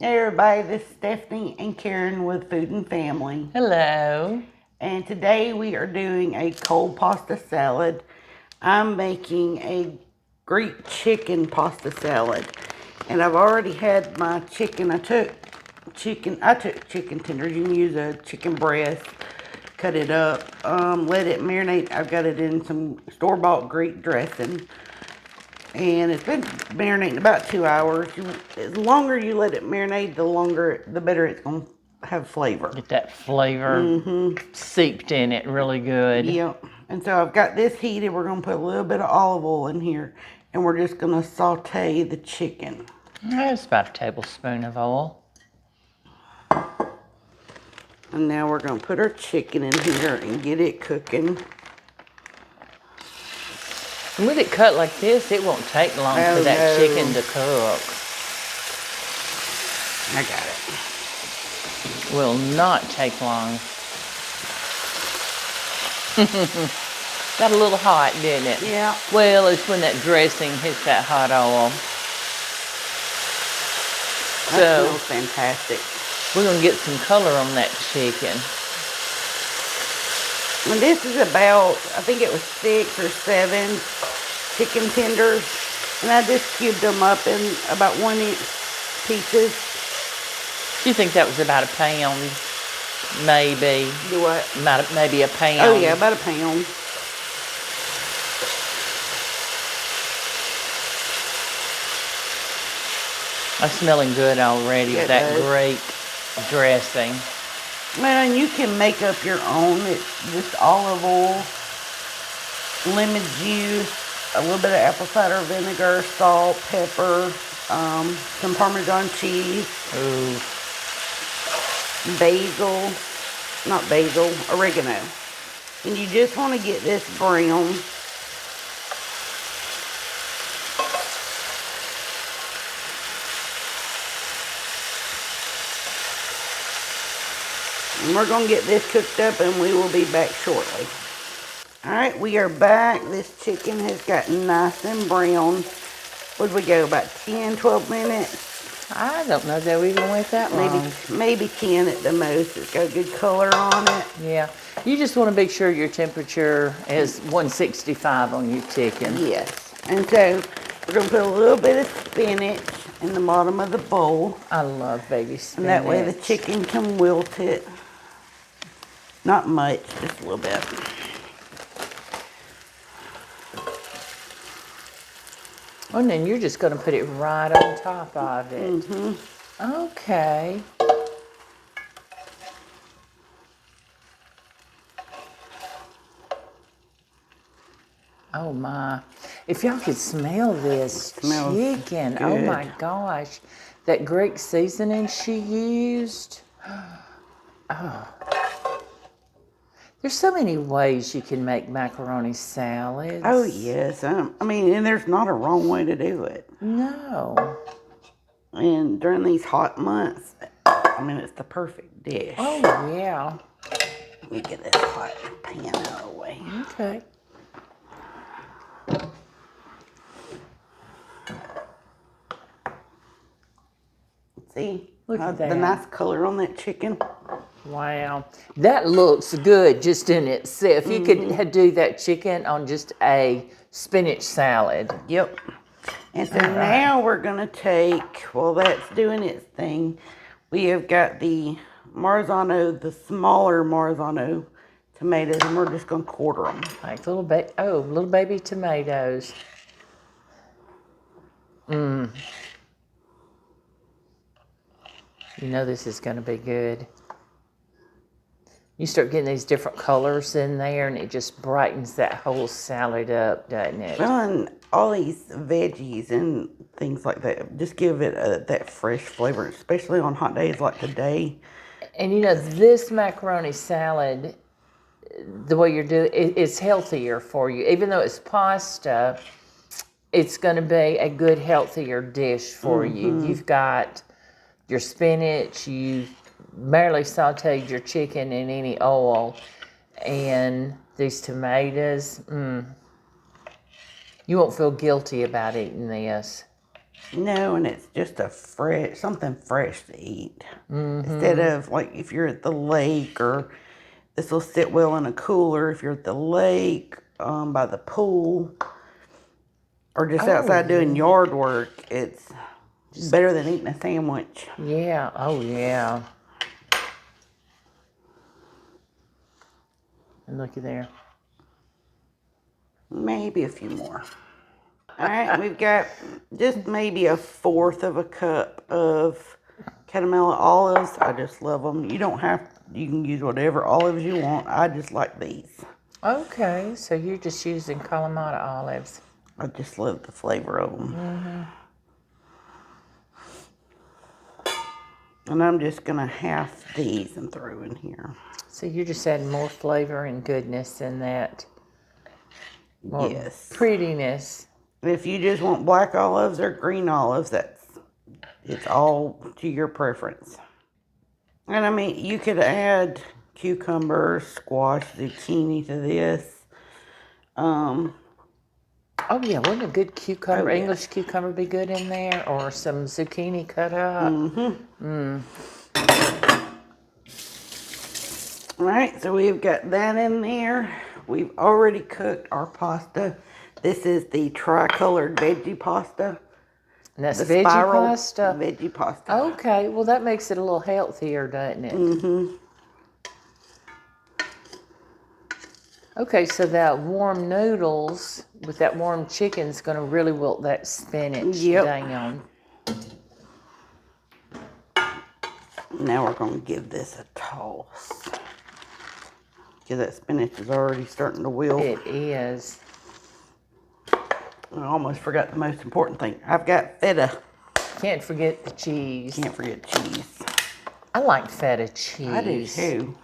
Hey everybody, this is Stephanie and Karen with Food and Family. Hello. And today we are doing a cold pasta salad. I'm making a Greek chicken pasta salad. And I've already had my chicken. I took chicken tenders. You can use a chicken breast, cut it up, let it marinate. I've got it in some store-bought Greek dressing. And it's been marinating about 2 hours. The longer you let it marinate, the better it's going to have flavor. Get that flavor seeped in it really good. Yep. And so I've got this heated. We're going to put a little bit of olive oil in here. And we're just going to saute the chicken. That's about a tablespoon of oil. And now we're going to put our chicken in here and get it cooking. And with it cut like this, it won't take long for that chicken to cook. I got it. Will not take long. Got a little hot, didn't it? Yeah. Well, it's when that dressing hits that hot oil. That smells fantastic. We're going to get some color on that chicken. And this is about, I think it was 6 or 7 chicken tenders. And I just cubed them up in about 1-inch pieces. Do you think that was about a pound? Maybe. Do what? Maybe a pound. Oh yeah, about a pound. That's smelling good already with that great dressing. Well, and you can make up your own. It's just olive oil, lemon juice, a little bit of apple cider vinegar, salt, pepper, some Parmesan cheese. Ooh. Oregano. And you just want to get this brown. And we're going to get this cooked up and we will be back shortly. Alright, we are back. This chicken has gotten nice and brown. Would we go about 10, 12 minutes? I don't know that we even went that long. Maybe 10 at the most. It's got good color on it. Yeah. You just want to make sure your temperature is 165 on your chicken. Yes. And so we're going to put a little bit of spinach in the bottom of the bowl. I love baby spinach. And that way the chicken can wilt it. Not much, just a little bit. And then you're just going to put it right on top of it. Okay. Oh my. If y'all could smell this chicken. Good. Oh my gosh. That Greek seasoning she used. Oh. There's so many ways you can make macaroni salads. Oh, yes. I mean, and there's not a wrong way to do it. No. And during these hot months, I mean, it's the perfect dish. Oh, yeah. Let me get this hot pan out of the way. Okay. See? Look at that. The nice color on that chicken. Wow. That looks good just in itself. You could do that chicken on just a spinach salad. Yep. And so now we're going to take, while that's doing its thing, we have got the Marzano, the smaller Marzano tomatoes, and we're just going to quarter them. Like little baby tomatoes. You know this is going to be good. You start getting these different colors in there, and it just brightens that whole salad up, doesn't it? Well, and all these veggies and things like that just give it that fresh flavor, especially on hot days like today. And you know, this macaroni salad, the way you're doing it, it's healthier for you. Even though it's pasta, it's going to be a good, healthier dish for you. You've got your spinach, you barely sauteed your chicken in any oil, and these tomatoes, you won't feel guilty about eating this. No, and it's just something fresh to eat. Instead of like if you're at the lake, or this will sit well in a cooler if you're at the lake, by the pool, or just outside doing yard work. It's better than eating a sandwich. Yeah. Oh, yeah. And looky there. Maybe a few more. All right, we've got just maybe a fourth of a cup of Kalamata olives. I just love them. You can use whatever olives you want. I just like these. Okay, so you're just using Kalamata olives. I just love the flavor of them. And I'm just going to half these and throw in here. So you're just adding more flavor and goodness in that. More Yes. prettiness. If you just want black olives or green olives, it's all to your preference. And I mean, you could add cucumber, squash, zucchini to this. Oh yeah, wouldn't a good cucumber, Oh, yeah. English cucumber be good in there? Or some zucchini cut up? All right, so we've got that in there. We've already cooked our pasta. This is the tricolored veggie pasta. And that's The veggie spiral pasta? veggie pasta. Okay, well that makes it a little healthier, doesn't it? Okay, so that warm noodles with that warm chicken's going to really wilt that spinach down. Now we're going to give this a toss. Because that spinach is already starting to wilt. It is. I almost forgot the most important thing. I've got feta. Can't forget the cheese. Can't forget cheese. I like feta cheese. I do too.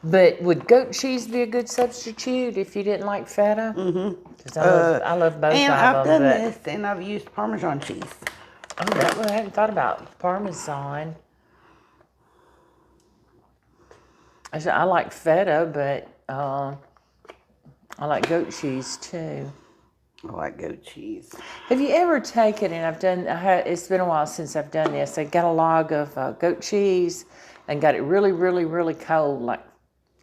But would goat cheese be a good substitute if you didn't like feta? Because I love both and of I've them. done this, and I've used Parmesan cheese. Oh, that one I hadn't thought about. Parmesan. I said I like feta, but I like goat cheese too. I like goat cheese. Have you ever taken, and it's been a while since I've done this, I got a log of goat cheese and got it really, really, really cold, like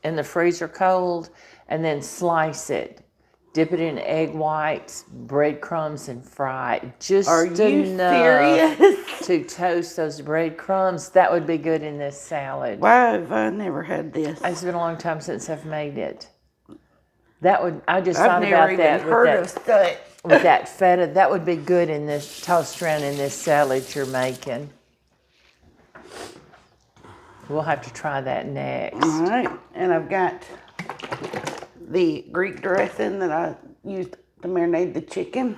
in the freezer cold, and then slice it. Dip it in egg whites, breadcrumbs, and fry it. Just enough serious? to toast those breadcrumbs. That would be good in this salad. Why have I never had this? It's been a long time since I've made it. I just I've thought never about even that heard of that. with that feta. That would be good in this, tossed around in this salad you're making. We'll have to try that next. All right, and I've got the Greek dressing that I used to marinate the chicken.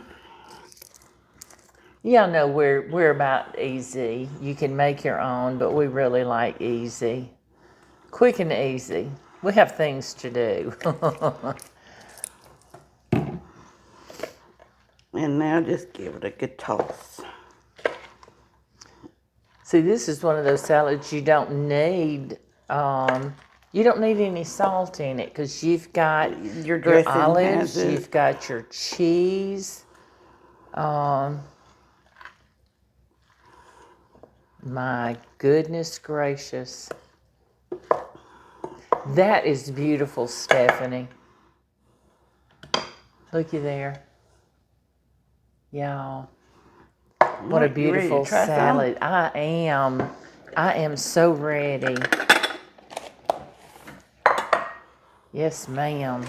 Y'all know we're about easy. You can make your own, but we really like easy. Quick and easy. We have things to do. And now just give it a good toss. See, this is one of those salads you don't need any salt in it because you've got Your dressing olives, has it. you've got your cheese. My goodness gracious. That is beautiful, Stephanie. Looky there. Y'all. What a beautiful salad. I am so ready. Yes, ma'am.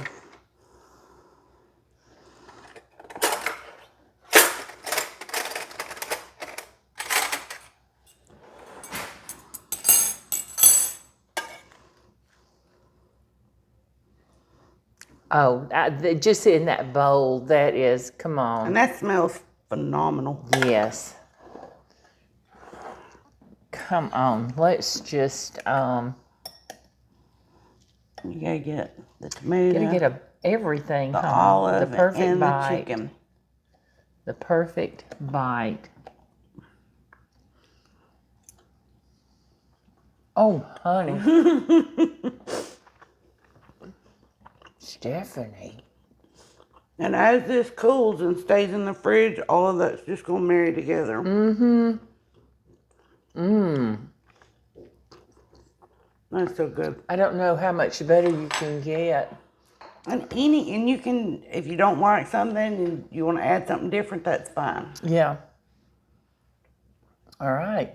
Oh, just in that bowl, that is, come on. And that smells phenomenal. Yes. Come on, let's just, You gotta get the tomato, gotta get everything, the olive, the perfect and bite. the chicken. The perfect bite. Oh, honey. Stephanie. And as this cools and stays in the fridge, all of that's just going to marry together. That's so good. I don't know how much better you can get. And you can, if you don't like something and you want to add something different, that's fine. Yeah. All right.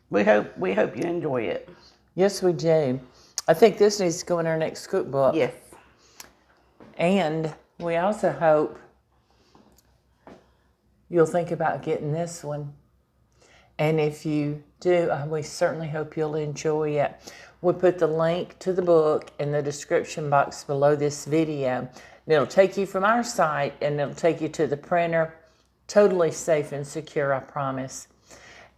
We hope you enjoy it. Yes, we do. I think this needs to go in our next cookbook. Yes. And we also hope you'll think about getting this one. And if you do, we certainly hope you'll enjoy it. We put the link to the book in the description box below this video. And it'll take you from our site and it'll take you to the printer. Totally safe and secure, I promise.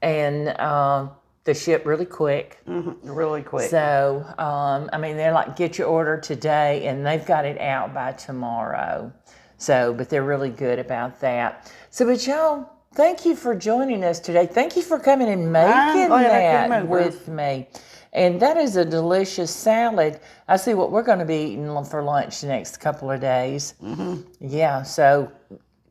And they ship really quick. Really quick. So, I mean, they're like, get your order today and they've got it out by tomorrow. So, but they're really good about that. So, but y'all, thank you for joining us today. Thank you for coming and making that with me. And that is a delicious salad. I see what we're going to be eating for lunch the next couple of days. Yeah, so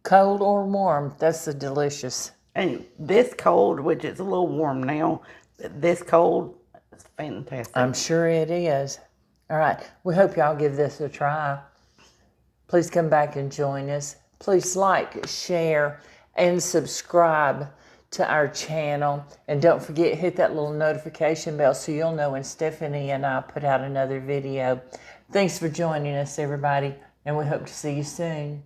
cold or warm, that's a delicious. And this cold, which is a little warm now, this cold is fantastic. I'm sure it is. All right, we hope y'all give this a try. Please come back and join us. Please like, share, and subscribe to our channel. And don't forget, hit that little notification bell so you'll know when Stephanie and I put out another video. Thanks for joining us, everybody, and we hope to see you soon.